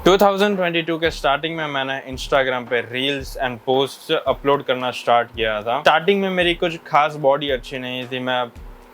2022 के स्टार्टिंग में मैंने इंस्टाग्राम पे रील्स एंड पोस्ट अपलोड करना स्टार्ट किया था। स्टार्टिंग में मेरी कुछ खास बॉडी अच्छी नहीं थी, मैं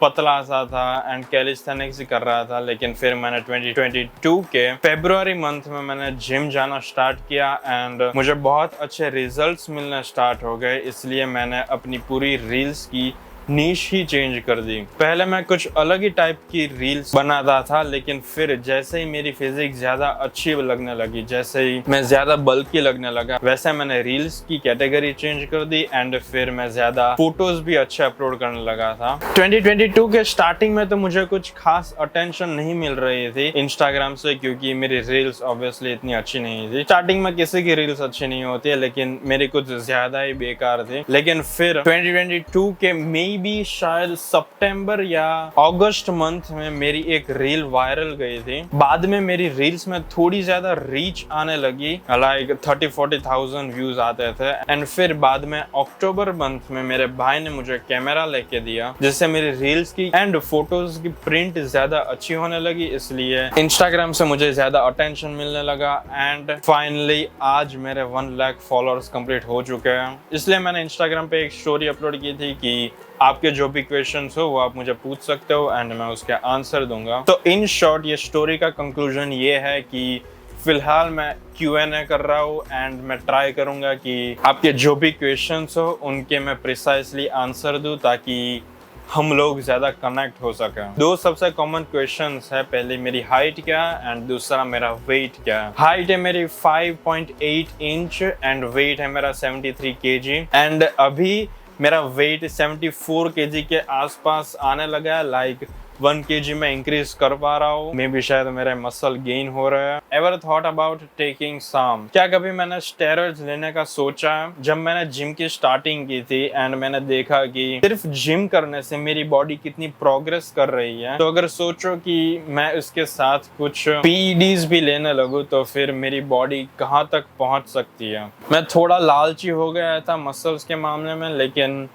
पतला सा था एंड कैलिस्थेनिक्स ही कर रहा था। लेकिन फिर मैंने 2022 के फरवरी मंथ में मैंने जिम जाना स्टार्ट किया एंड मुझे बहुत अच्छे रिजल्ट्स मिलना स्टार्ट हो गए। इसलिए मैंने अपनी पूरी रील्स की नीश ही चेंज कर दी। पहले मैं कुछ अलग ही टाइप की रील्स बनाता था, लेकिन फिर जैसे ही मेरी फिजिक्स ज्यादा अच्छी लगने लगी, जैसे ही मैं ज्यादा बल्की लगने लगा, वैसे मैंने रील्स की कैटेगरी चेंज कर दी एंड फिर मैं ज्यादा फोटोज भी अच्छे अपलोड करने लगा था। 2022 के स्टार्टिंग में तो मुझे कुछ खास अटेंशन नहीं मिल रही थी इंस्टाग्राम से, क्योंकि मेरी रील्स ऑब्वियसली इतनी अच्छी नहीं थी। स्टार्टिंग में किसी की रील्स अच्छी नहीं होती है, लेकिन मेरी कुछ ज्यादा ही बेकार थी। लेकिन फिर 2022 के मई भी शायद सितंबर या अगस्त मंथ में मेरी एक रील वायरल गई थी। बाद में मेरी रील्स में थोड़ी ज्यादा रीच आने लगी, लाइक 30-40,000 व्यूज आते थे। एंड फिर बाद में अक्टूबर मंथ में मेरे भाई ने मुझे कैमरा लेके दिया, जिससे मेरी रील्स की एंड फोटोज की प्रिंट ज्यादा अच्छी होने लगी। इसलिए इंस्टाग्राम से मुझे ज्यादा अटेंशन मिलने लगा एंड फाइनली आज मेरे 1 लाख फॉलोअर्स कंप्लीट हो चुके हैं। इसलिए मैंने इंस्टाग्राम पे एक स्टोरी अपलोड की थी कि आपके जो भी क्वेश्चंस हो वो आप मुझे पूछ सकते हो एंड मैं उसके आंसर दूंगा। तो इन शॉर्ट ये स्टोरी का कंक्लूजन ये है कि फिलहाल मैं Q&A कर रहा हूँ एंड मैं ट्राई करूंगा कि आपके जो भी क्वेश्चंस हो उनके मैं प्रिसाइसली आंसर दूं, ताकि हम लोग ज्यादा कनेक्ट हो सके। दो सबसे कॉमन क्वेश्चंस है, पहले मेरी हाइट क्या है एंड दूसरा मेरा वेट क्या है। हाइट है मेरी 5.8 इंच एंड वेट है मेरा 73 kg एंड अभी मेरा वेट 74 kg के आसपास आने लगा है। लाइक 1 kg में इंक्रीज कर पा रहा हूँ, मे भी शायद मेरे मसल गेन हो रहा है। Ever thought about taking some? क्या कभी मैंने स्टेरॉइड्स लेने का सोचा है? जब मैंने जिम की स्टार्टिंग की थी एंड मैंने देखा कि सिर्फ जिम करने से मेरी बॉडी कितनी प्रोग्रेस कर रही है, तो अगर सोचो कि मैं इसके साथ कुछ पीईडीज भी लेने लगूँ तो फिर मेरी बॉडी कहाँ तक पहुंच सकती है। मैं थोड़ा लालची हो गया था मसल्स के मामले में, लेकिन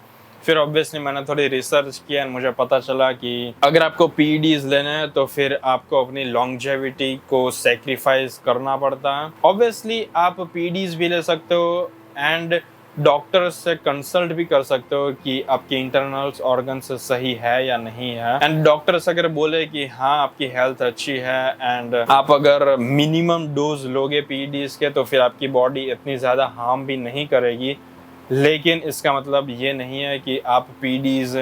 फिर ऑब्वियसली मैंने थोड़ी रिसर्च किया और मुझे पता चला कि अगर आपको पीईडीज लेने हैं तो फिर आपको अपनी लॉन्गजेविटी को सेक्रीफाइस करना पड़ता है। ऑब्वियसली आप पीईडीज भी ले सकते हो एंड डॉक्टर से कंसल्ट भी कर सकते हो कि आपकी इंटरनल्स ऑर्गन से सही है या नहीं है। एंड डॉक्टर्स अगर बोले कि हाँ आपकी हेल्थ अच्छी है एंड आप अगर मिनिमम डोज लोगे पीईडीज के, तो फिर आपकी बॉडी इतनी ज्यादा हार्म भी नहीं करेगी। लेकिन इसका मतलब ये नहीं है कि आप पीडीज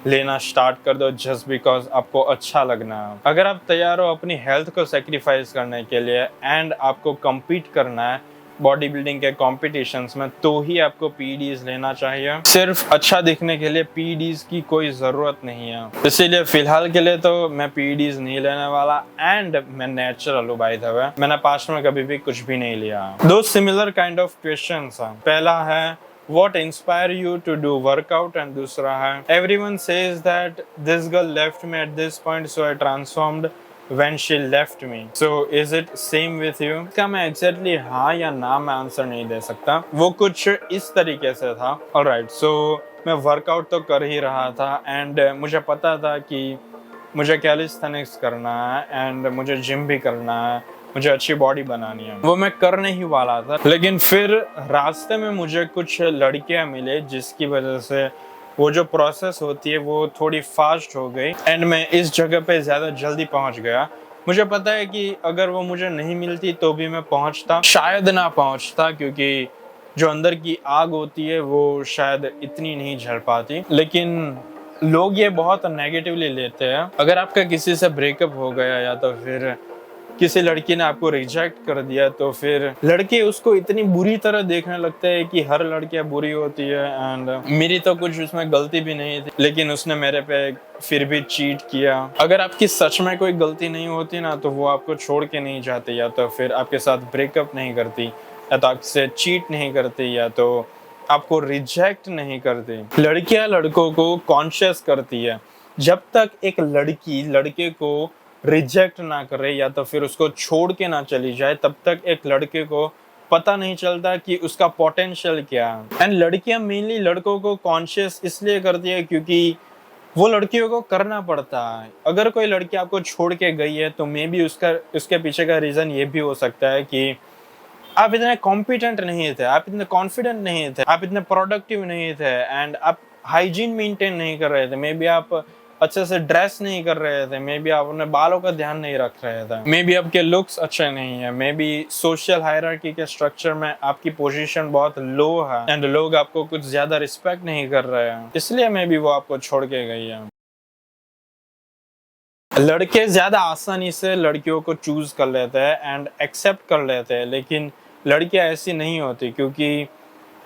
लेना स्टार्ट कर दो जस्ट बिकॉज आपको अच्छा लगना है। अगर आप तैयार हो अपनी हेल्थ को सेक्रीफाइस करने के लिए एंड आपको compete करना है बॉडी बिल्डिंग के कॉम्पिटिशन्स में, तो ही आपको पीडीज लेना चाहिए। सिर्फ अच्छा दिखने के लिए पीडीज की कोई जरूरत नहीं है। इसीलिए फिलहाल के लिए तो मैं पीडीज नहीं लेने वाला एंड मैं नेचुरल हूँ बाय द वे। मैंने पास्ट में कभी भी कुछ भी नहीं लिया। दो सिमिलर काइंड ऑफ क्वेश्चंस हैं। पहला है What inspire you to do workout and दूसरा है Everyone says that this girl left me at this point so I transformed when she left me. So is it same with you? इसका मैं exactly हाँ या ना मैं answer नहीं दे सकता। वो कुछ इस तरीके से था। Alright, so मैं वर्कआउट तो कर ही रहा था एंड मुझे पता था कि मुझे कैलिस्थेनिक्स करना है एंड मुझे जिम भी करना है, मुझे अच्छी बॉडी बनानी है। वो मैं करने ही वाला था, लेकिन फिर रास्ते में मुझे कुछ लड़कियां मिले जिसकी वजह से वो जो प्रोसेस होती है वो थोड़ी फास्ट हो गई एंड मैं इस जगह पे ज़्यादा जल्दी पहुंच गया। मुझे पता है कि अगर वो मुझे नहीं मिलती तो भी मैं पहुंचता, शायद ना पहुंचता, क्योंकि जो अंदर की आग होती है वो शायद इतनी नहीं झड़ पाती। लेकिन लोग ये बहुत नेगेटिवली लेते हैं। अगर आपका किसी से ब्रेकअप हो गया या तो फिर किसी लड़की ने आपको रिजेक्ट कर दिया, तो फिर लड़के उसको इतनी बुरी तरह देखने लगते हैं कि हर लड़कियां बुरी होती है एंड मेरी तो कुछ उसमें गलती भी नहीं थी, लेकिन उसने मेरे पे फिर भी चीट किया। अगर आपकी सच में कोई गलती नहीं होती ना, तो वो आपको छोड़ के नहीं जाती, या तो फिर आपके साथ ब्रेकअप नहीं करती, या तो आपसे चीट नहीं करती, या तो आपको रिजेक्ट नहीं करती। लड़कियां लड़कों को कॉन्शियस करती है। जब तक एक लड़की लड़के को रिजेक्ट ना करे या तो फिर उसको छोड़ के ना चली जाए, तब तक एक लड़के को पता नहीं चलता कि उसका पोटेंशियल क्या है। एंड लड़कियां मेनली लड़कों को कॉन्शियस इसलिए करती है क्योंकि वो लड़कियों को करना पड़ता है। अगर कोई लड़की आपको छोड़ के गई है तो मे बी उसके पीछे का रीज़न ये भी हो सकता है कि आप इतने कॉम्पिटेंट नहीं थे, आप इतने कॉन्फिडेंट नहीं थे, आप इतने प्रोडक्टिव नहीं थे एंड आप हाइजीन मेंटेन नहीं कर रहे थे। मे बी आप अच्छे से ड्रेस नहीं कर रहे थे, मे बी आप अपने बालों का ध्यान नहीं रख रहे थे, मे बी आपके लुक्स अच्छे नहीं है, मे बी सोशल हायरार्की के स्ट्रक्चर में आपकी पोजीशन बहुत लो है एंड लोग आपको कुछ ज्यादा रिस्पेक्ट नहीं कर रहे हैं, इसलिए मे बी वो आपको छोड़ के गई है। लड़के ज्यादा आसानी से लड़कियों को चूज कर लेते हैं एंड एक्सेप्ट कर लेते हैं, लेकिन लड़कियां ऐसी नहीं होती, क्योंकि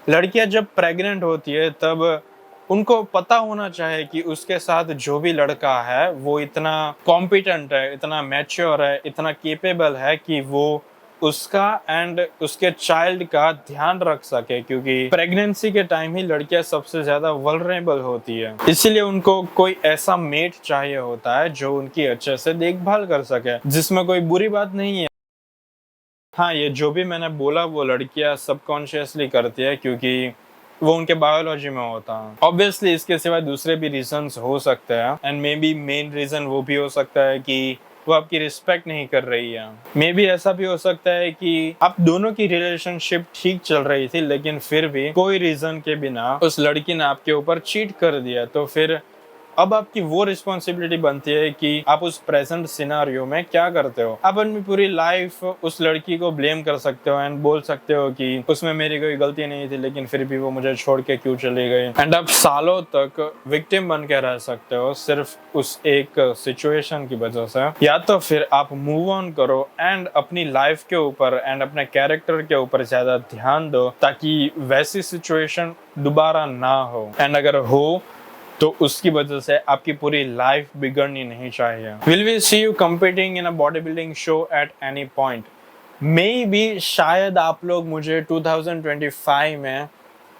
लड़कियां जब प्रेग्नेंट होती है तब उनको पता होना चाहिए कि उसके साथ जो भी लड़का है वो इतना कॉम्पिटेंट है, इतना मैच्योर है, इतना केपेबल है कि वो उसका एंड उसके चाइल्ड का ध्यान रख सके, क्योंकि प्रेगनेंसी के टाइम ही लड़कियां सबसे ज्यादा वल्नरेबल होती है। इसीलिए उनको कोई ऐसा मेट चाहिए होता है जो उनकी अच्छे से देखभाल कर सके, जिसमें कोई बुरी बात नहीं है। हाँ, ये जो भी मैंने बोला वो लड़कियां सबकॉन्शियसली करती है, क्योंकि वो उनके बायोलॉजी में होता है। ऑब्वियसली इसके सिवा दूसरे भी रीजंस हो सकते हैं and maybe main reason वो भी हो सकता है कि वो आपकी रिस्पेक्ट नहीं कर रही है। मे बी ऐसा भी हो सकता है कि आप दोनों की रिलेशनशिप ठीक चल रही थी, लेकिन फिर भी कोई रीजन के बिना उस लड़की ने आपके ऊपर चीट कर दिया, तो फिर अब आपकी वो रिस्पॉन्सिबिलिटी बनती है कि आप उस प्रेजेंट सिनारियो में क्या करते हो। आप अपनी पूरी लाइफ उस लड़की को ब्लेम कर सकते हो एंड बोल सकते हो कि उसमें मेरी कोई गलती नहीं थी, लेकिन फिर भी वो मुझे छोड़ के क्यों चली गई, एंड आप सालों तक विक्टिम बन के रह सकते हो सिर्फ उस एक सिचुएशन की वजह से। या तो फिर आप मूव ऑन करो एंड अपनी लाइफ के ऊपर एंड अपने कैरेक्टर के ऊपर ज्यादा ध्यान दो, ताकि वैसी सिचुएशन दोबारा ना हो, एंड अगर हो तो उसकी वजह से आपकी पूरी लाइफ बिगड़नी नहीं चाहिए। Will we see you competing in a body building show at any point? Maybe शायद आप लोग मुझे 2025 में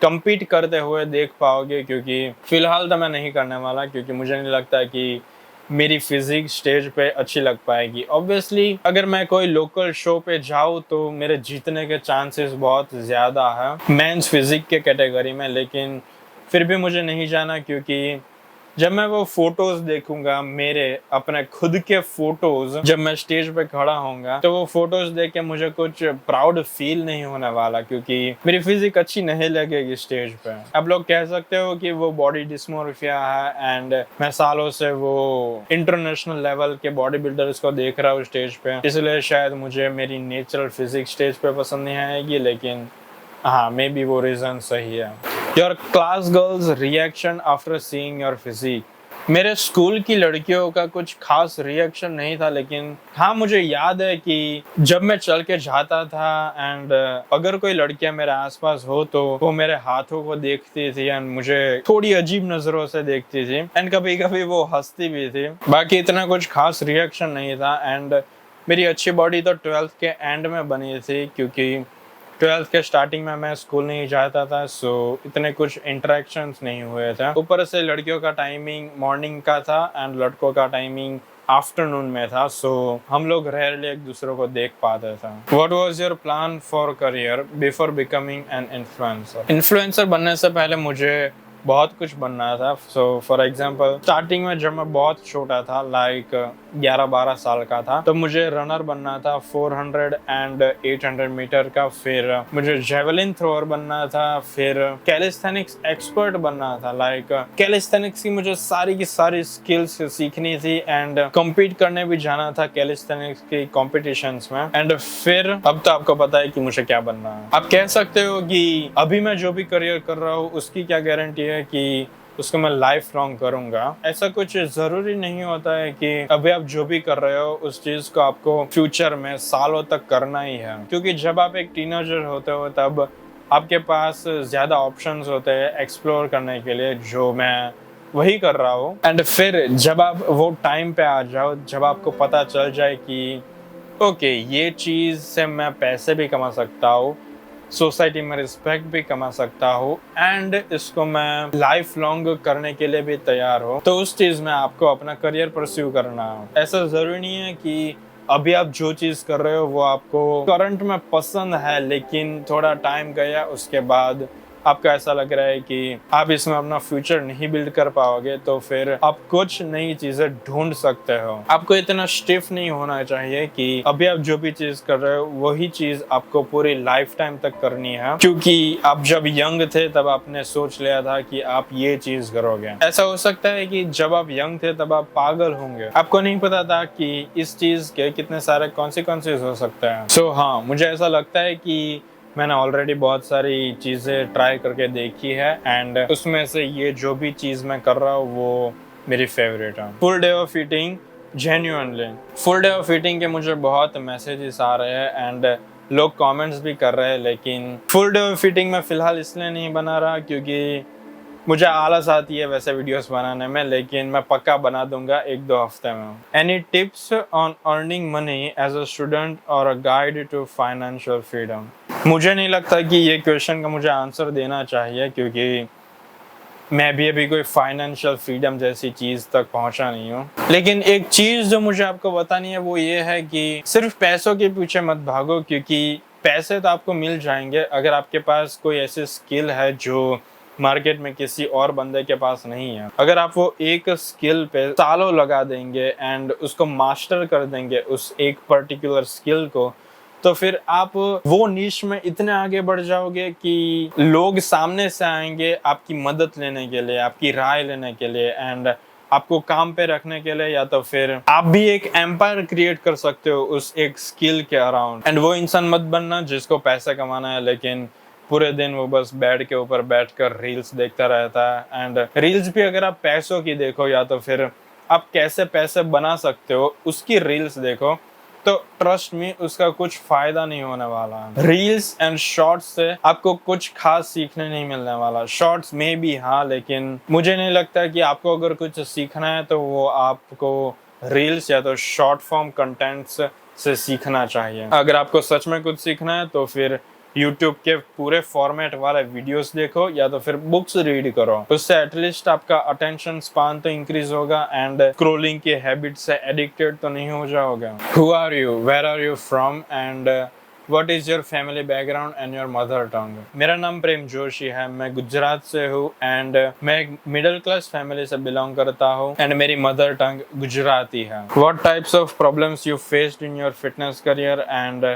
कम्पीट करते हुए देख पाओगे, क्योंकि फिलहाल तो मैं नहीं करने वाला, क्योंकि मुझे नहीं लगता कि मेरी फिजिक स्टेज पे अच्छी लग पाएगी। ऑब्वियसली अगर मैं कोई लोकल शो पे जाऊँ तो मेरे जीतने के चांसेस बहुत ज़्यादा है मेंस फिजिक के कैटेगरी में, लेकिन फिर भी मुझे नहीं जाना, क्योंकि जब मैं वो फोटोज देखूंगा, मेरे अपने खुद के फोटोज, जब मैं स्टेज पे खड़ा होऊंगा तो वो फोटोज देख के मुझे कुछ प्राउड फील नहीं होने वाला, क्योंकि मेरी फिजिक अच्छी नहीं लगेगी स्टेज पे। आप लोग कह सकते हो कि वो बॉडी डिस्मोर्फिया है एंड मैं सालों से वो इंटरनेशनल लेवल के बॉडी बिल्डर्स को देख रहा हूँ स्टेज पे, इसलिए शायद मुझे मेरी नेचुरल फिजिक स्टेज पे पसंद नहीं आएगी, लेकिन हाँ, मे बी वो रीजन सही है। Your class girls reaction after seeing your physique? मेरे स्कूल की लड़कियों का कुछ खास रिएक्शन नहीं था, लेकिन हाँ, मुझे याद है कि जब मैं चल के जाता था एंड अगर कोई लड़कियां मेरे आसपास हो तो वो मेरे हाथों को देखती थी एंड मुझे थोड़ी अजीब नजरों से देखती थी एंड कभी कभी वो हंसती भी थी। बाकी इतना कुछ खास रिएक्शन नहीं था एंड मेरी अच्छी बॉडी तो 12th के एंड में बनी थी, क्योंकि 12th के स्टार्टिंग में मैं स्कूल नहीं जाता था, सो इतने कुछ इंटरेक्शंस नहीं हुए थे। ऊपर से लड़कियों का टाइमिंग मॉर्निंग का था एंड लड़कों का टाइमिंग आफ्टरनून में था, सो हम लोग रेयरली एक दूसरे को देख पाते थे। What was your plan for career before becoming an influencer? Influencer बनने से पहले मुझे बहुत कुछ बनना था। सो फॉर एग्जाम्पल स्टार्टिंग में जब मैं बहुत छोटा था, लाइक 11-12 साल का था, तो मुझे रनर बनना था 400 एंड 800 मीटर का, फिर मुझे जेवलिन थ्रोअर बनना था, फिर कैलिस्थेनिक्स एक्सपर्ट बनना था। लाइक कैलिस्थेनिक्स की मुझे सारी की सारी स्किल्स सीखनी थी एंड कम्पीट करने भी जाना था कैलिस्थेनिक्स की कॉम्पिटिशंस में। एंड फिर अब तो आपको पता है कि मुझे क्या बनना है। आप कह सकते हो कि अभी मैं जो भी करियर कर रहा हूँ उसकी क्या गारंटी है कि उसको मैं लाइफ लॉन्ग करूंगा। ऐसा कुछ जरूरी नहीं होता है कि अभी आप जो भी कर रहे हो उस चीज को आपको फ्यूचर में सालों तक करना ही है, क्योंकि जब आप एक टीनेजर होते हो तब आपके पास ज्यादा ऑप्शंस होते हैं एक्सप्लोर करने के लिए, जो मैं वही कर रहा हूँ। एंड फिर जब आप वो टाइम पे आ जाओ जब आपको पता चल जाए कि ओके, ये चीज से मैं पैसे भी कमा सकता हूँ, सोसाइटी में रिस्पेक्ट भी कमा सकता हूँ एंड इसको मैं लाइफ लॉन्ग करने के लिए भी तैयार हो, तो उस चीज में आपको अपना करियर परस्यू करना हो। ऐसा जरूरी नहीं है कि अभी आप जो चीज कर रहे हो वो आपको करंट में पसंद है, लेकिन थोड़ा टाइम गया उसके बाद आपको ऐसा लग रहा है कि आप इसमें अपना फ्यूचर नहीं बिल्ड कर पाओगे, तो फिर आप कुछ नई चीजें ढूंढ सकते हो। आपको इतना स्टिफ नहीं होना चाहिए कि अभी आप जो भी चीज कर रहे हो वही चीज आपको पूरी लाइफ टाइम तक करनी है, क्योंकि आप जब यंग थे तब आपने सोच लिया था कि आप ये चीज करोगे। ऐसा हो सकता है कि जब आप यंग थे तब आप पागल होंगे, आपको नहीं पता था कि इस चीज के कितने सारे कॉन्सिक्वेंसेस हो सकते हैं। सो हाँ, मुझे ऐसा लगता है कि मैंने ऑलरेडी बहुत सारी चीज़ें ट्राई करके देखी है एंड उसमें से ये जो भी चीज़ मैं कर रहा हूँ वो मेरी फेवरेट है। Full day of eating, genuinely full day of eating के मुझे बहुत मैसेजेस आ रहे हैं एंड लोग कमेंट्स भी कर रहे हैं, लेकिन फुल डे ऑफ ईटिंग मैं फ़िलहाल इसलिए नहीं बना रहा क्योंकि मुझे आलस आती है वैसे वीडियोस बनाने में, लेकिन मैं पक्का बना दूंगा 1-2 हफ्ते में। Any tips on earning money as a student और a guide to financial freedom? मुझे नहीं लगता कि ये क्वेश्चन का मुझे आंसर देना चाहिए, क्योंकि मैं भी अभी कोई फाइनेंशियल फ्रीडम जैसी चीज़ तक पहुंचा नहीं हूँ। लेकिन एक चीज़ जो मुझे आपको बतानी है वो ये है कि सिर्फ पैसों के पीछे मत भागो, क्योंकि पैसे तो आपको मिल जाएंगे अगर आपके पास कोई ऐसी स्किल है जो मार्केट में किसी और बंदे के पास नहीं है। अगर आप वो एक स्किल पे सालों लगा देंगे एंड उसको मास्टर कर देंगे उस एक पर्टिकुलर स्किल को, तो फिर आप वो नीश में इतने आगे बढ़ जाओगे कि लोग सामने से आएंगे आपकी मदद लेने के लिए, आपकी राय लेने के लिए एंड आपको काम पे रखने के लिए, या तो फिर आप भी एक एम्पायर क्रिएट कर सकते हो उस एक स्किल के अराउंड। एंड वो इंसान मत बनना जिसको पैसा कमाना है लेकिन पूरे दिन वो बस बेड के ऊपर बैठकर रील्स देखता रहता है। एंड रील्स भी अगर आप पैसों की देखो या तो फिर आप कैसे पैसे बना सकते हो उसकी रील्स देखो, तो ट्रस्ट मी उसका कुछ फायदा नहीं होने वाला है। रील्स एंड शॉर्ट्स से आपको कुछ खास सीखने नहीं मिलने वाला। शॉर्ट्स में भी हाँ, लेकिन मुझे नहीं लगता कि आपको अगर कुछ सीखना है तो वो आपको रील्स या तो शॉर्ट फॉर्म कंटेंट्स से सीखना चाहिए। अगर आपको सच में कुछ सीखना है तो फिर YouTube के पूरे फॉर्मेट वाले वीडियोस देखो या तो फिर बुक्स रीड करो, उससे एटलीस्ट आपका अटेंशन स्पान तो इंक्रीज होगा एंड स्क्रॉलिंग के हैबिट से एडिक्टेड तो नहीं हो जाओगे। Who are you, where are you from and what is your family background and your mother tongue? मेरा नाम प्रेम जोशी है, मैं गुजरात से हूँ एंड मैं एक मिडिल क्लास फैमिली से बिलोंग करता हूँ एंड मेरी मदर टंग गुजराती है। What types of problems you faced in your fitness career and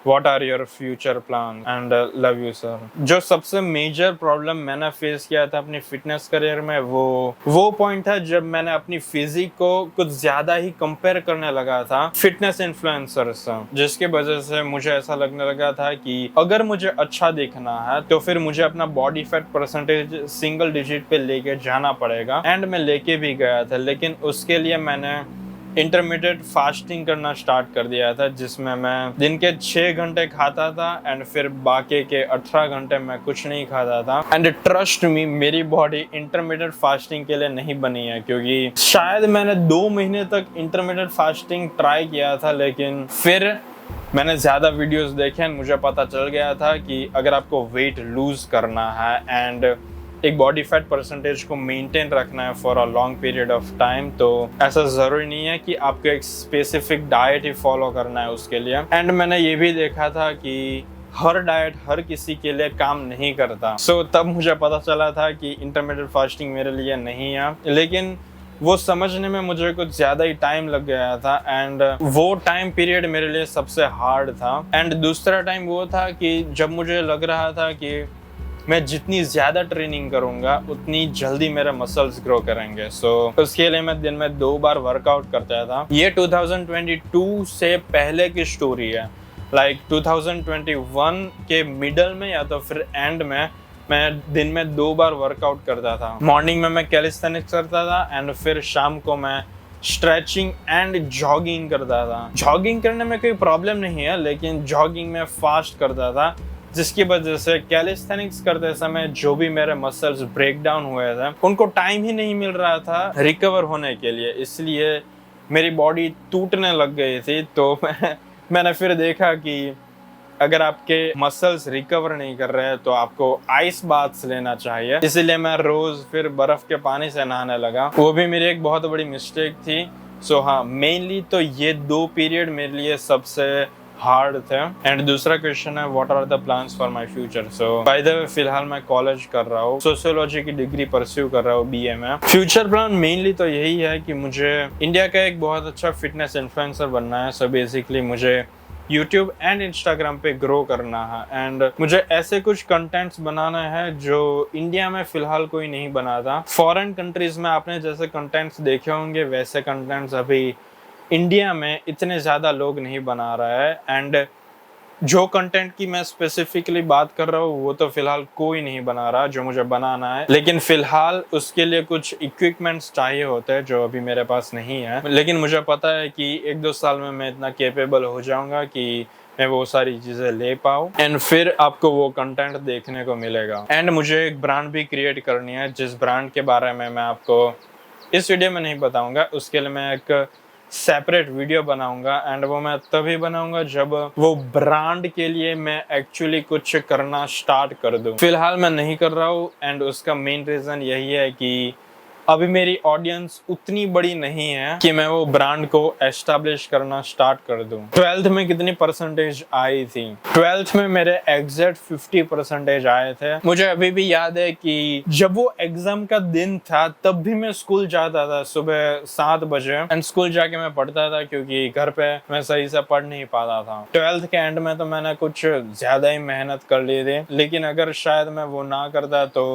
What are your future plans? And love you sir। जो सबसे मेजर प्रॉब्लम मैंने फेस किया था अपनी फिटनेस करियर में वो पॉइंट था जब मैंने अपनी फिजिक को कुछ ज्यादा ही कंपेयर करने लगा था फिटनेस इन्फ्लुएंसर से, जिसकी वजह से मुझे ऐसा लगने लगा था कि अगर मुझे अच्छा दिखना है तो फिर मुझे अपना body fat percentage single digit पे लेके जाना पड़ेगा। एंड मैं लेके भी गया था, लेकिन उसके लिए मैंने इंटरमीडिएट फास्टिंग करना स्टार्ट कर दिया था, जिसमें मैं दिन के 6 घंटे खाता था एंड फिर बाकी के 18 घंटे मैं कुछ नहीं खाता था। एंड ट्रस्ट मी, मेरी बॉडी इंटरमीडिएट फास्टिंग के लिए नहीं बनी है, क्योंकि शायद मैंने 2 महीने तक इंटरमीडिएट फास्टिंग ट्राई किया था, लेकिन फिर मैंने ज़्यादा वीडियोस देखे एंड मुझे पता चल गया था कि अगर आपको वेट लूज करना है एंड एक बॉडी फैट परसेंटेज को मेंटेन रखना है for a long period of time, तो ऐसा ज़रूरी नहीं है कि आपको एक स्पेसिफिक डाइट ही फॉलो करना है उसके लिए। एंड मैंने ये भी देखा था कि हर डाइट हर किसी के लिए काम नहीं करता। सो तब मुझे पता चला था कि इंटरमीडिएट फास्टिंग मेरे लिए नहीं है, लेकिन वो समझने में मुझे कुछ ज़्यादा ही टाइम लग गया था एंड वो टाइम पीरियड मेरे लिए सबसे हार्ड था। एंड दूसरा टाइम वो था कि जब मुझे लग रहा था कि मैं जितनी ज़्यादा ट्रेनिंग करूँगा उतनी जल्दी मेरे मसल्स ग्रो करेंगे। सो उसके लिए मैं दिन में 2 बार वर्कआउट करता था। ये 2022 से पहले की स्टोरी है। लाइक 2021 के मिडल में या तो फिर एंड में मैं दिन में 2 बार वर्कआउट करता था। मॉर्निंग में मैं कैलिस्थेनिक्स करता था एंड फिर शाम को मैं स्ट्रेचिंग एंड जॉगिंग करता था। जॉगिंग करने में कोई प्रॉब्लम नहीं है, लेकिन जॉगिंग में फास्ट करता था, जिसकी वजह से कैलिस्थेनिक्स करते समय जो भी मेरे मसल्स ब्रेक डाउन हुए थे उनको टाइम ही नहीं मिल रहा था रिकवर होने के लिए, इसलिए मेरी बॉडी टूटने लग गई थी। तो मैंने फिर देखा कि अगर आपके मसल्स रिकवर नहीं कर रहे हैं तो आपको आइस बाथ्स लेना चाहिए, इसलिए मैं रोज फिर बर्फ के पानी से नहाने लगा। वो भी मेरी एक बहुत बड़ी मिस्टेक थी। सो हाँ, मेनली तो ये 2 पीरियड मेरे लिए सबसे हार्ड थे। एंड दूसरा क्वेश्चन है what are the plans for my future. So by the way फिलहाल मैं कॉलेज कर रहा हूँ, सोशियोलॉजी की डिग्री परस्यू कर रहा हूँ बीए में। फ्यूचर प्लान मेनली तो यही है कि मुझे इंडिया का एक बहुत अच्छा फिटनेस इन्फ्लुएंसर बनना है। सो बेसिकली मुझे YouTube एंड Instagram पे ग्रो करना है एंड मुझे ऐसे कुछ कंटेंट्स बनाना है जो इंडिया में फिलहाल कोई नहीं बनाता। फॉरेन कंट्रीज में आपने जैसे कंटेंट्स देखे होंगे वैसे कंटेंट्स अभी इंडिया में इतने ज़्यादा लोग नहीं बना रहा है। एंड जो कंटेंट की मैं स्पेसिफिकली बात कर रहा हूँ वो तो फिलहाल कोई नहीं बना रहा जो मुझे बनाना है, लेकिन फिलहाल उसके लिए कुछ इक्विपमेंट्स चाहिए होते हैं जो अभी मेरे पास नहीं है। लेकिन मुझे पता है कि 1-2 साल में मैं इतना कैपेबल हो जाऊंगा कि मैं वो सारी चीजें ले पाऊँ एंड फिर आपको वो कंटेंट देखने को मिलेगा। एंड मुझे एक ब्रांड भी क्रिएट करनी है जिस ब्रांड के बारे में मैं आपको इस वीडियो में नहीं बताऊंगा। उसके लिए मैं एक सेपरेट वीडियो बनाऊंगा एंड वो मैं तभी बनाऊंगा जब वो ब्रांड के लिए मैं एक्चुअली कुछ करना स्टार्ट कर दूं। फिलहाल मैं नहीं कर रहा हूँ एंड उसका मेन रीजन यही है कि अभी मेरी ऑडियंस उतनी बड़ी नहीं है कि मैं वो ब्रांड को एस्टैब्लिश करना स्टार्ट कर दूं। 12th में कितनी परसेंटेज आई थी? 12th में मेरे एग्जैक्ट 50% आए थे। मुझे अभी भी याद है कि जब वो एग्जाम का दिन था तब भी मैं स्कूल जाता था सुबह 7 बजे एंड स्कूल जाके मैं पढ़ता था क्योंकि घर पे मैं सही से पढ़ नहीं पाता था। 12th के एंड में तो मैंने कुछ ज्यादा ही मेहनत कर ली थी, लेकिन अगर शायद मैं वो ना करता तो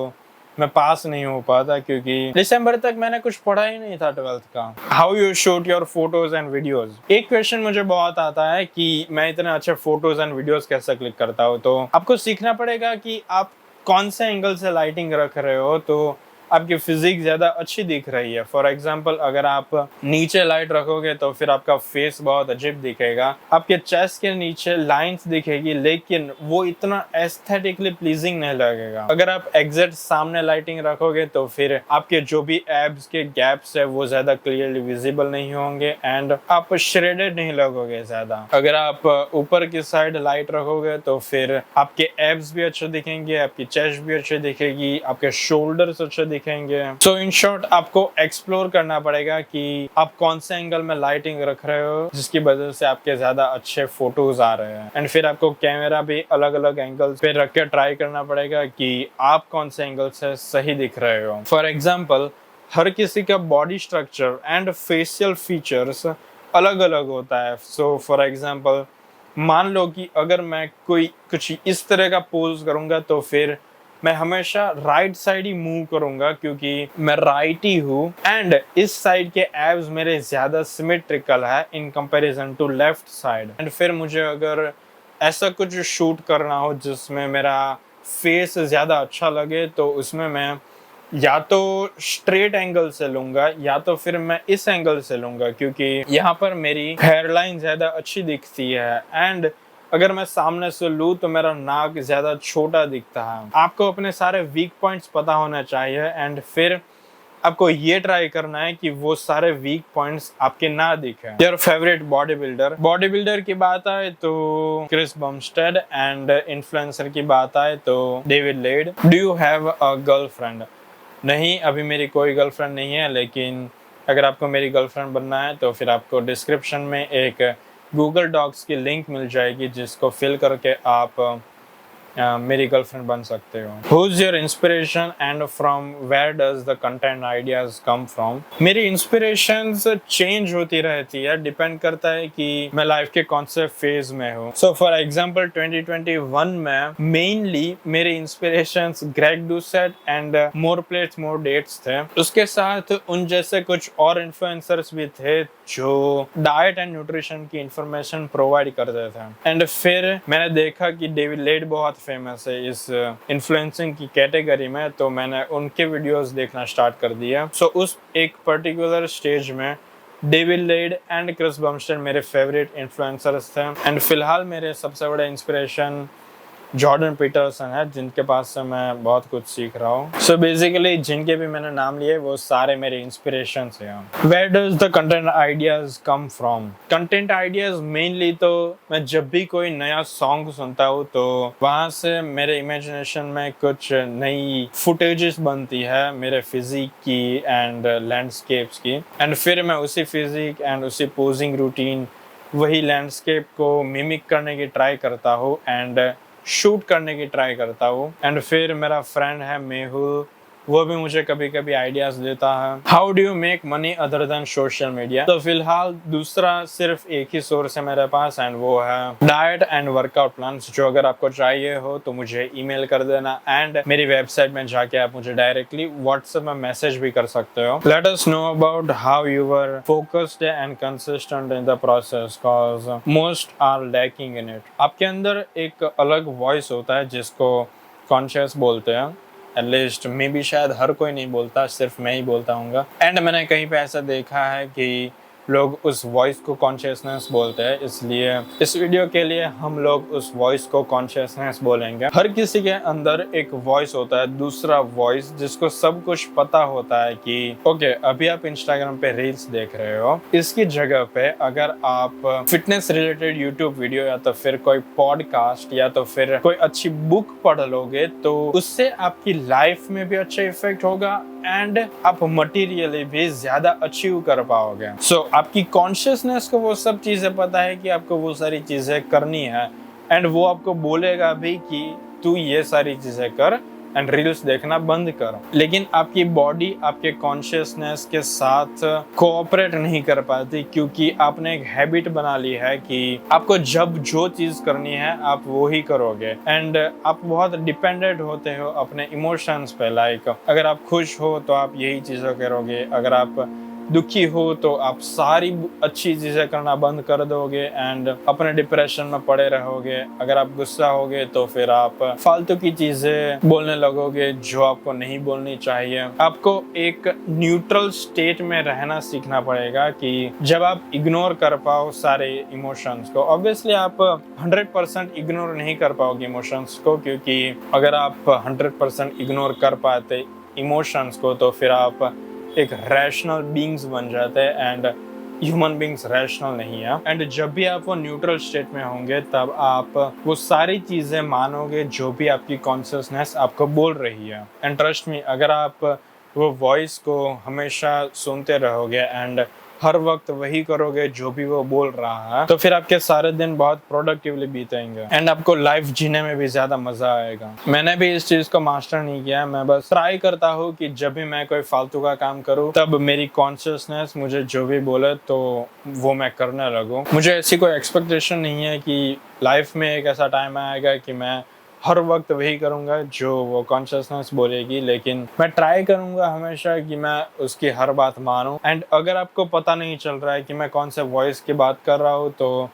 मैं पास नहीं हो पाता क्योंकि दिसंबर तक मैंने कुछ पढ़ा ही नहीं था 12th का। How you shoot your photos and videos. एक क्वेश्चन मुझे बहुत आता है कि मैं इतने अच्छे फोटोज एंड वीडियोज कैसे क्लिक करता हूँ। तो आपको सीखना पड़ेगा कि आप कौन से एंगल से लाइटिंग रख रहे हो तो आपकी फिजिक ज्यादा अच्छी दिख रही है। फॉर एग्जाम्पल अगर आप नीचे लाइट रखोगे तो फिर आपका फेस बहुत अजीब दिखेगा, आपके चेस्ट के नीचे लाइंस दिखेगी लेकिन वो इतना एस्थेटिकली प्लीजिंग नहीं लगेगा। अगर आप एग्जैक्ट सामने लाइटिंग रखोगे तो फिर आपके जो भी एब्स के गैप्स है वो ज्यादा क्लियरली विजिबल नहीं होंगे एंड आप श्रेडेड नहीं लगोगे ज्यादा। अगर आप ऊपर की साइड लाइट रखोगे तो फिर आपके एब्स भी अच्छे दिखेंगे, आपकी चेस्ट भी अच्छी दिखेगी, आपके शोल्डर्स अच्छे दिखेंगे। सो इन शॉर्ट आपको एक्सप्लोर करना पड़ेगा कि आप कौन से एंगल में लाइटिंग रख रहे हो जिसकी वजह से आपके ज्यादा अच्छे फोटोज आ रहे हैं। एंड फिर आपको कैमरा भी अलग अलग एंगल पे रख के ट्राई करना पड़ेगा कि आप कौन से एंगल से सही दिख रहे हो। फॉर एग्जाम्पल हर किसी का body structure and facial features अलग अलग होता है। सो फॉर एग्जाम्पल मान लो कि अगर मैं कोई कुछ इस तरह का पोज करूंगा तो फिर मैं हमेशा राइट साइड ही मूव करूंगा क्योंकि मैं राइट ही हूँ एंड इस साइड के एब्स मेरे ज्यादा सिमेट्रिकल है in comparison to left side. And फिर मुझे अगर ऐसा कुछ शूट करना हो जिसमें मेरा फेस ज्यादा अच्छा लगे तो उसमें मैं या तो स्ट्रेट एंगल से लूंगा या तो फिर मैं इस एंगल से लूंगा क्योंकि यहाँ पर मेरी हेयरलाइन ज्यादा अच्छी दिखती है एंड अगर मैं सामने से लूँ तो मेरा नाक ज्यादा छोटा दिखता है। आपको अपने सारे वीक पॉइंट्स पता होना चाहिए एंड फिर आपको ये ट्राई करना है कि वो सारे वीक पॉइंट्स आपके ना दिखे। योर फेवरेट बॉडी बिल्डर की बात आए तो क्रिस बमस्टेड एंड इन्फ्लुएंसर की बात आए तो David Laid. Do you have a girlfriend? नहीं, अभी मेरी कोई गर्लफ्रेंड नहीं है, लेकिन अगर आपको मेरी गर्लफ्रेंड बनना है तो फिर आपको डिस्क्रिप्शन में एक गूगल डॉक्स की लिंक मिल जाएगी जिसको फिल करके आप मेरी गर्लफ्रेंड बन सकते हो। Who's your inspiration and from where does the content ideas come from? मेरी इंस्पिरेशंस चेंज होती रहती है, डिपेंड करता है कि मैं लाइफ के कौन से फेज में हूँ। सो फॉर एग्जांपल 2021 में मेनली मेरे inspirations Greg Doucette and more plates more dates थे। उसके साथ उन जैसे कुछ और इन्फ्लुएंसर्स भी थे जो डाइट एंड न्यूट्रिशन की इंफॉर्मेशन प्रोवाइड करते थे। एंड फिर मैंने देखा कि डेविड लेड बहुत फेमस है इस इन्फ्लुएंसिंग की कैटेगरी में, तो मैंने उनके वीडियोस देखना स्टार्ट कर दिया। सो उस एक पर्टिकुलर स्टेज में David Laid and Chris Bumstead मेरे फेवरेट इन्फ्लुएंसर्स थे। एंड फिलहाल मेरे सबसे बड़े इंस्पिरेशन जॉर्डन पीटरसन है जिनके पास से मैं बहुत कुछ सीख रहा हूँ। सो बेसिकली जिनके भी मैंने नाम लिए वो सारे मेरे इंस्पिरेशंस हैं। Where does the content ideas come from? Content ideas mainly तो मैं जब भी कोई नया सॉन्ग सुनता हूँ तो वहाँ से मेरे इमेजिनेशन में कुछ नई फुटेजेस बनती है मेरे फिजिक की एंड लैंडस्केप्स की। एंड फिर मैं उसी फिजिक एंड उसी पोजिंग रूटीन वही लैंडस्केप को मिमिक करने की ट्राई करता हूँ एंड शूट करने की ट्राई करता हूँ। एंड फिर मेरा फ्रेंड है मेहुल, वो भी मुझे कभी कभी आइडियाज देता है। How do you make money other than social media? तो फिलहाल दूसरा सिर्फ एक ही सोर्स है मेरे पास एंड वो है डाइट एंड वर्कआउट प्लान, जो अगर आपको चाहिए हो तो मुझे ईमेल कर देना एंड मेरी वेबसाइट में जाके आप मुझे डायरेक्टली व्हाट्सएप में मैसेज भी कर सकते हो। Let us know about how you were focused and consistent in the process, cause most are lacking in it. आपके अंदर एक अलग वॉइस होता है जिसको कॉन्शियस बोलते हैं, एटलीस्ट मे बी शायद हर कोई नहीं बोलता, सिर्फ मैं ही बोलता हूँ। एंड मैंने कहीं पे ऐसा देखा है कि लोग उस वॉइस को कॉन्शियसनेस बोलते हैं, इसलिए इस वीडियो के लिए हम लोग उस वॉइस को कॉन्शियसनेस बोलेंगे। हर किसी के अंदर एक वॉइस होता है, दूसरा वॉइस, जिसको सब कुछ पता होता है कि ओके अभी आप इंस्टाग्राम पे रील्स देख रहे हो, इसकी जगह पे अगर आप फिटनेस रिलेटेड यूट्यूब वीडियो या तो फिर कोई पॉडकास्ट या तो फिर कोई अच्छी बुक पढ़ लोगे तो उससे आपकी लाइफ में भी अच्छा इफेक्ट होगा एंड आप मटेरियली भी ज्यादा अचीव कर पाओगे। सो आपकी कॉन्शियसनेस को वो सब चीजें पता है कि आपको वो सारी चीजें करनी है एंड वो आपको बोलेगा भी कि तू ये सारी चीजें कर एंड रील्स देखना बंद कर। लेकिन आपकी बॉडी आपके कॉन्शियसनेस के साथ कोऑपरेट नहीं कर पाती, क्योंकि आपने एक हैबिट बना ली है कि आपको जब जो चीज करनी है आप वो ही करोगे एंड आप बहुत डिपेंडेंट होते हो अपने इमोशंस पे। लाइक अगर आप खुश हो तो आप यही चीजें करोगे, अगर आप दुखी हो तो आप सारी अच्छी चीजें करना बंद कर दोगे एंड अपने डिप्रेशन में पड़े रहोगे। अगर आप गुस्सा होगे तो फिर आप फालतू की चीजें बोलने लगोगे जो आपको नहीं बोलनी चाहिए। आपको एक न्यूट्रल स्टेट में रहना सीखना पड़ेगा कि जब आप इग्नोर कर पाओ सारे इमोशंस को। ऑब्वियसली आप 100% इग्नोर नहीं कर पाओगे इमोशंस को, क्योंकि अगर आप 100% इग्नोर कर पाते इमोशंस को तो फिर आप एक रैशनल बीइंग्स बन जाते हैं एंड ह्यूमन बीइंग्स रैशनल नहीं है। एंड जब भी आप वो न्यूट्रल स्टेट में होंगे तब आप वो सारी चीजें मानोगे जो भी आपकी कॉन्शियसनेस आपको बोल रही है। एंड ट्रस्ट मी, अगर आप वो वॉइस को हमेशा सुनते रहोगे एंड हर वक्त वही करोगे जो भी वो बोल रहा है तो फिर आपके सारे दिन बहुत प्रोडक्टिवली बीतेंगे एंड आपको लाइफ जीने में भी ज्यादा मजा आएगा। मैंने भी इस चीज को मास्टर नहीं किया, मैं बस ट्राई करता हूँ कि जब भी मैं कोई फालतू का काम करूँ तब मेरी कॉन्शियसनेस मुझे जो भी बोले तो वो मैं करने लगूँ। मुझे ऐसी कोई एक्सपेक्टेशन नहीं है कि लाइफ में एक ऐसा टाइम आएगा कि मैं हर वक्त वही करूँगा जो वो कॉन्शियसनेस बोलेगी, लेकिन मैं ट्राई करूँगा हमेशा कि मैं उसकी हर बात मानूं। एंड अगर आपको पता नहीं चल रहा है कि मैं कौन से वॉइस की बात कर रहा हूँ तो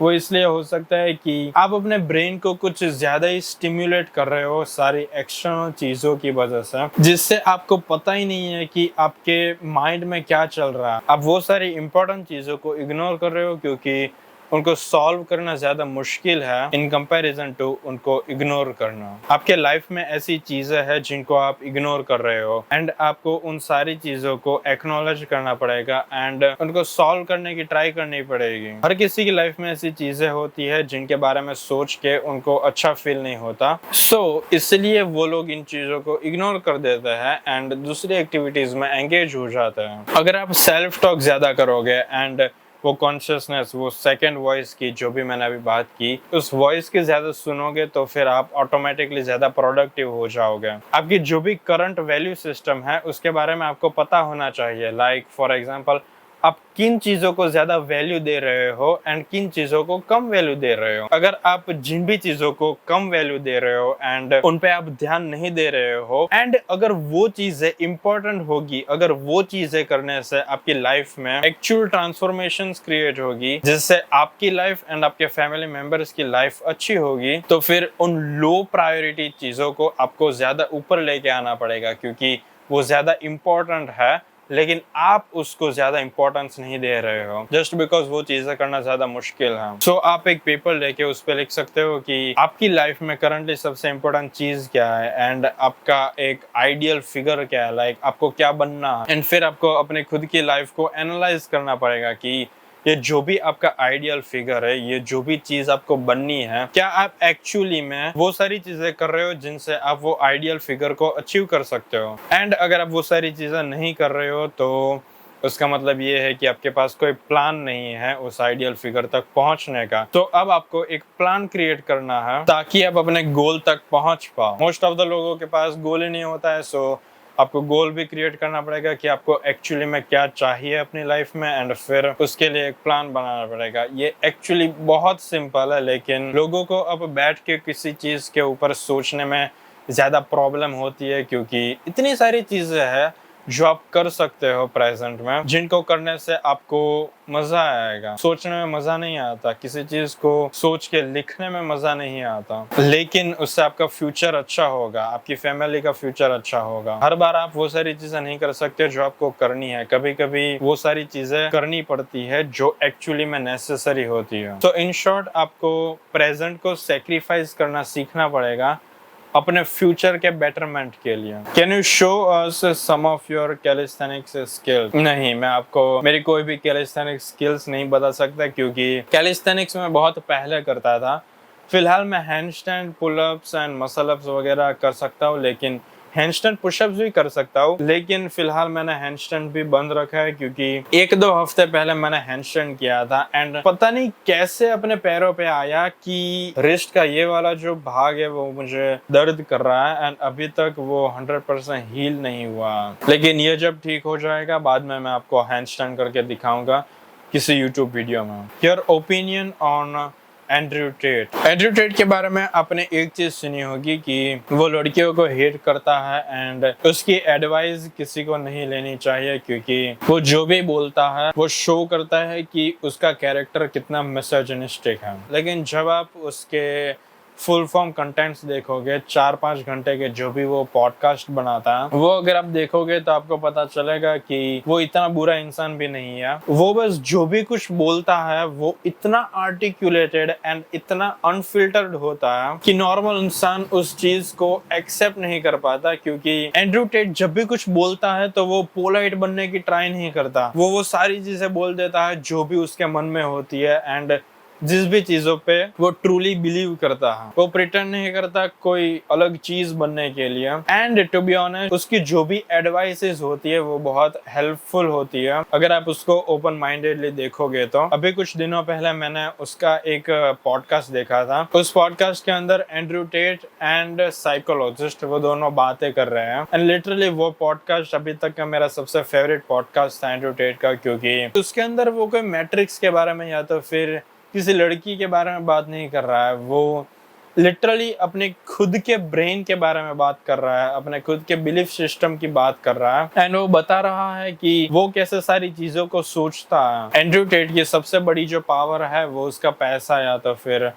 वो इसलिए हो सकता है कि आप अपने ब्रेन को कुछ ज्यादा ही स्टिम्युलेट कर रहे हो सारी एक्सटर्नल चीजों की वजह से, जिससे आपको पता ही नहीं है कि आपके माइंड में क्या चल रहा है। आप वो सारी इंपॉर्टेंट चीजों को इग्नोर कर रहे हो क्योंकि उनको सॉल्व करना ज्यादा मुश्किल है इन कंपैरिजन टू उनको इग्नोर करना। आपके लाइफ में ऐसी चीजें हैं जिनको आप इग्नोर कर रहे हो एंड आपको उन सारी चीजों को एक्नॉलेज करना पड़ेगा एंड उनको सॉल्व करने की ट्राई करनी पड़ेगी। हर किसी की लाइफ में ऐसी चीजें होती है जिनके बारे में सोच के उनको अच्छा फील नहीं होता, सो इसलिए वो लोग इन चीजों को इग्नोर कर देते हैं एंड दूसरी एक्टिविटीज में एंगेज हो जाते हैं। अगर आप सेल्फ टॉक ज्यादा करोगे एंड वो कॉन्शियसनेस, वो सेकंड वॉइस की जो भी मैंने अभी बात की, उस वॉइस की ज्यादा सुनोगे तो फिर आप ऑटोमेटिकली ज्यादा प्रोडक्टिव हो जाओगे। आपकी जो भी करंट वैल्यू सिस्टम है उसके बारे में आपको पता होना चाहिए। लाइक फॉर एग्जांपल आप किन चीजों को ज्यादा वैल्यू दे रहे हो एंड किन चीजों को कम वैल्यू दे रहे हो। अगर आप जिन भी चीजों को कम वैल्यू दे रहे हो एंड उन पे आप ध्यान नहीं दे रहे हो एंड अगर वो चीजें इंपॉर्टेंट होगी, अगर वो चीजें करने से आपकी लाइफ में एक्चुअल ट्रांसफॉर्मेशन क्रिएट होगी जिससे आपकी लाइफ एंड आपके फैमिली मेंबर्स की लाइफ अच्छी होगी, तो फिर उन लो प्रायोरिटी चीजों को आपको ज्यादा ऊपर लेके आना पड़ेगा क्योंकि वो ज्यादा इंपॉर्टेंट है, लेकिन आप उसको ज्यादा इंपॉर्टेंस नहीं दे रहे हो जस्ट बिकॉज वो चीजें करना ज्यादा मुश्किल है। सो आप एक पेपर लेके उस पर लिख सकते हो कि आपकी लाइफ में करंटली सबसे इंपॉर्टेंट चीज क्या है एंड आपका एक आइडियल फिगर क्या है, लाइक आपको क्या बनना है। एंड फिर आपको अपने खुद की लाइफ को एनालाइज करना पड़ेगा कि ये जो भी आपका आइडियल फिगर है, ये जो भी चीज आपको बननी है, क्या आप एक्चुअली में वो सारी चीजें कर रहे हो जिनसे आप वो आइडियल फिगर को अचीव कर सकते हो। एंड अगर आप वो सारी चीजें नहीं कर रहे हो तो उसका मतलब ये है कि आपके पास कोई प्लान नहीं है उस आइडियल फिगर तक पहुंचने का। तो अब आपको एक प्लान क्रिएट करना है ताकि आप अपने गोल तक पहुंच पाओ। मोस्ट ऑफ द लोगों के पास गोल ही नहीं होता है, सो आपको गोल भी क्रिएट करना पड़ेगा कि आपको एक्चुअली में क्या चाहिए अपनी लाइफ में, एंड फिर उसके लिए एक प्लान बनाना पड़ेगा। ये एक्चुअली बहुत सिंपल है, लेकिन लोगों को अब बैठ के किसी चीज के ऊपर सोचने में ज्यादा प्रॉब्लम होती है, क्योंकि इतनी सारी चीजें हैं जो आप कर सकते हो प्रेजेंट में, जिनको करने से आपको मजा आएगा। सोचने में मजा नहीं आता, किसी चीज को सोच के लिखने में मजा नहीं आता, लेकिन उससे आपका फ्यूचर अच्छा होगा, आपकी फैमिली का फ्यूचर अच्छा होगा। हर बार आप वो सारी चीजें नहीं कर सकते जो आपको करनी है, कभी कभी वो सारी चीजें करनी पड़ती है जो एक्चुअली में नेसेसरी होती है। तो इन शॉर्ट, आपको प्रेजेंट को सेक्रीफाइस करना सीखना पड़ेगा अपने फ्यूचर के बेटरमेंट के लिए। Can you show us some of your calisthenics skills? नहीं, मैं आपको मेरी कोई भी कैलिस्थेनिक्स स्किल्स नहीं बता सकता, क्योंकि कैलिस्थेनिक्स में बहुत पहले करता था। फिलहाल मैं handstand, pullups and muscle ups वगैरह कर सकता हूँ, लेकिन हैंडस्टैंड पुशअप्स भी कर सकता हूँ, लेकिन फिलहाल मैंने हैंडस्टैंड भी बंद रखा है, क्योंकि 1-2 हफ्ते पहले मैंने हैंडस्टैंड किया था एंड पता नहीं कैसे अपने पैरों पे आया कि रिस्ट का ये वाला जो भाग है वो मुझे दर्द कर रहा है, एंड अभी तक वो 100% हील नहीं हुआ। लेकिन ये जब ठीक हो जाएगा, बाद में मैं आपको हैंडस्टैंड करके दिखाऊंगा किसी यूट्यूब वीडियो में। Your opinion on Andrew Tate? Andrew Tate के बारे में आपने एक चीज सुनी होगी कि वो लड़कियों को हेट करता है, एंड उसकी एडवाइस किसी को नहीं लेनी चाहिए, क्योंकि वो जो भी बोलता है वो शो करता है कि उसका कैरेक्टर कितना मिसोजिनिस्टिक है। लेकिन जब आप उसके फुल फॉर्म कंटेंट्स देखोगे, 4-5 घंटे के जो भी वो पॉडकास्ट बनाता है, वो अगर आप देखोगे तो आपको पता चलेगा कि वो इतना बुरा इंसान भी नहीं है। वो बस जो भी कुछ बोलता है वो इतना आर्टिकुलेटेड एंड इतना अनफिल्टर्ड होता है कि नॉर्मल इंसान उस चीज को एक्सेप्ट नहीं कर पाता, क्योंकि एंड्रयू टेट जब भी कुछ बोलता है तो वो पोलाइट बनने की ट्राई नहीं करता। वो सारी चीजें बोल देता है जो भी उसके मन में होती है, एंड जिस भी चीजों पे वो ट्रूली बिलीव करता है, वो प्रिटेंड नहीं करता कोई अलग चीज बनने के लिए। एंड टू बी ऑनेस्ट, उसकी जो भी एडवाइसेस होती है वो बहुत हेल्पफुल होती है अगर आप उसको ओपन माइंडेडली देखोगे तो। अभी कुछ दिनों पहले मैंने उसका एक पॉडकास्ट देखा था। उस पॉडकास्ट के अंदर एंड्रयू टेट एंड साइकोलॉजिस्ट वो दोनों बातें कर रहे हैं, एंड लिटरली वो पॉडकास्ट अभी तक का मेरा सबसे फेवरेट पॉडकास्ट था एंड्रयू टेट का, क्योंकि उसके अंदर वो कोई मैट्रिक्स के बारे में या तो फिर किसी लड़की के बारे में बात नहीं कर रहा है, वो लिटरली अपने खुद के ब्रेन के बारे में बात कर रहा है, अपने खुद के बिलीफ सिस्टम की बात कर रहा है, एंड वो बता रहा है कि वो कैसे सारी चीजों को सोचता है। एंड्रयू टेट की सबसे बड़ी जो पावर है वो उसका पैसा या तो फिर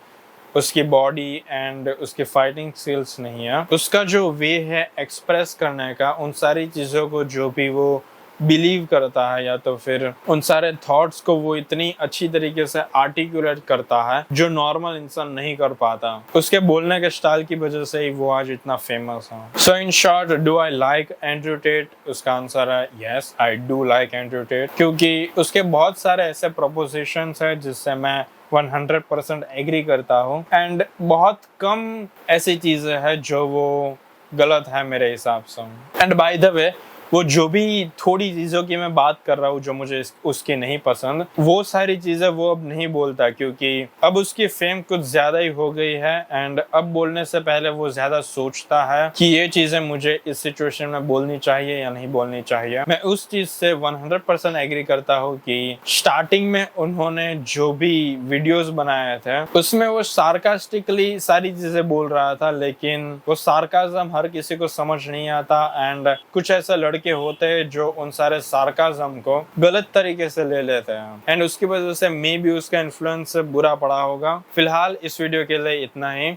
उसकी बॉडी एंड उसकी फाइटिंग स्किल्स नहीं है, उसका जो वे है एक्सप्रेस करने का, उन सारी चीजों को जो भी वो बिलीव करता है या तो फिर उन सारे थॉट्स को वो इतनी अच्छी तरीके से आर्टिकुलेट करता है जो नॉर्मल इंसान नहीं कर पाता। उसके बोलने के स्टाइल की वजह से ही वो आज इतना फेमस है। So in short, do I like Andrew Tate? उसका आंसर है yes, I do like Andrew Tate, क्योंकि उसके बहुत सारे ऐसे प्रोपोजिशंस है जिससे मैं 100% एग्री करता हूँ, एंड बहुत कम ऐसी चीजें हैं जो वो गलत है मेरे हिसाब से। एंड बाय द वे, वो जो भी थोड़ी चीजों की मैं बात कर रहा हूँ जो मुझे उसकी नहीं पसंद, वो सारी चीजें वो अब नहीं बोलता, क्योंकि अब उसकी फेम कुछ ज्यादा ही हो गई है, एंड अब बोलने से पहले वो ज्यादा सोचता है कि ये चीजें मुझे इस सिचुएशन में बोलनी चाहिए या नहीं बोलनी चाहिए। मैं उस चीज से 100% एग्री करता हूँ कि स्टार्टिंग में उन्होंने जो भी वीडियोस बनाए थे उसमें वो सार्कास्टिकली सारी चीजें बोल रहा था, लेकिन वो सार्काज्म हर किसी को समझ नहीं आता, एंड कुछ ऐसा लड़के होते हैं जो उन सारे सार्काज्म को गलत तरीके से ले लेते हैं, एंड उसकी वजह से मे भी उसका इन्फ्लुएंस बुरा पड़ा होगा। फिलहाल इस वीडियो के लिए इतना ही।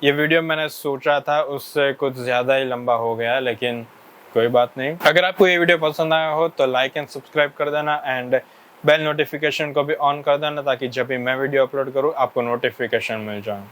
ये वीडियो मैंने सोचा था उससे कुछ ज्यादा ही लंबा हो गया, लेकिन कोई बात नहीं। अगर आपको ये वीडियो पसंद आया हो तो लाइक एंड सब्सक्राइब कर देना, एंड बेल नोटिफिकेशन को भी ऑन कर देना, ताकि जब भी मैं वीडियो अपलोड करूँ आपको नोटिफिकेशन मिल जाए।